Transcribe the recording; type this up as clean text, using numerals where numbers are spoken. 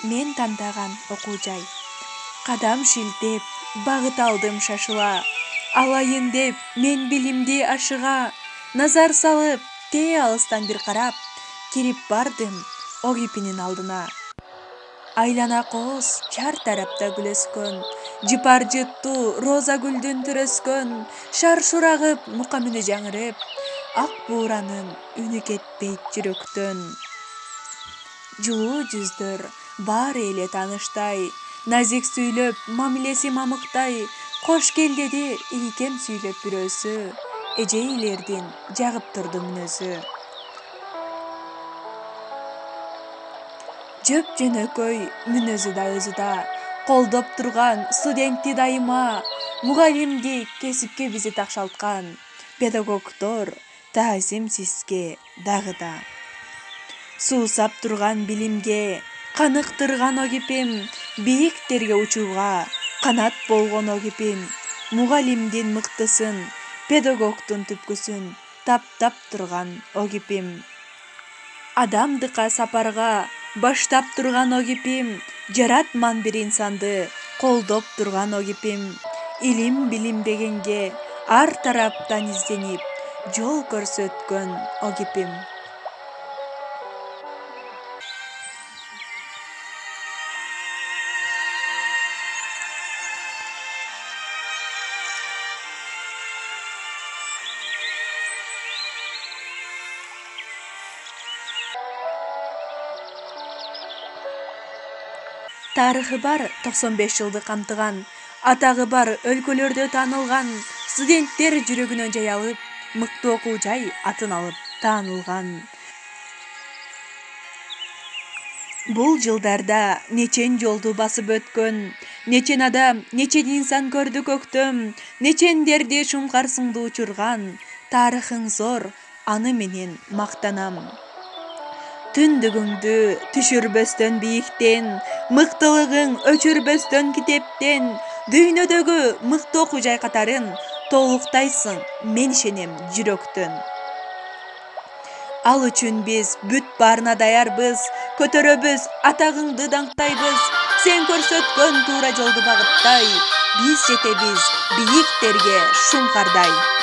мен тандаган окуу жай. Кадам шилтеп, багыт алдым шашыла. Алайын деп, мен билимди ашыга. Назар салып, тээ алыстан бир карап, кирип бардым огипинин алдына. Айлана кооз чар тарапта гүл өскөн, жыпар жыттуу роза гүлдүн түрөскөн, шар шурагып, мука мүнү жаңырып, ак бууранын үнү кетпейт жүрөктөн. Жылуу жүздөр баары эле тааныштай, назик сүйлөп, мамилеси мамыктай, кош кел деди ийкем сүйлөп бирөөсү, эжейлердин жагып турду мүнөзү. Жөп жөнөкөй мүнөзү да өзү да, колдоп турган студентти дайыма, мугалимди кесипке бизи такшалткан, педагогдор таазим сизге дагы да. Суусап турган билимге, каныктырган огипим, бийиктерге учууга канат болгон огипим, мугалимдин мыктысын, педагогдун түпкүсүн таптап турган огипим. Адамдыкка сапарга баштап турган огипим, жаратман бир инсанды колдоп турган огипим. Илим билим дегенге ар тараптан изденип, жол көрсөткөн огипим. Тарыхы бар 95 жылды камтыган, атагы бар өлкөлөрдө таанылган, студенттер жүрөгүнө жай алып, мыкты окуу жай атын алып таанылган. Бул жылдарда нечен жолду басып өткөн, нечен адам, нечен инсан көрдү көктөм, нечендерди шумкар сыңды учурган, тарыхың зор, аны менен мактанам. Түндүгүңдү түшүрбөстөн бийиктен, мыктылыгың өчүрбөстөн китептен, дүйнөдөгү мыкты окуу жай катарын толуктайсың, мен ишенем жүрөктөн. Ал үчүн биз бүт баарына даярбыз, көтөрөбүз атагыңды даңктайбыз, сен көрсөткөн туура жолду багыттай, биз жетебиз бийиктерге шуңкардай.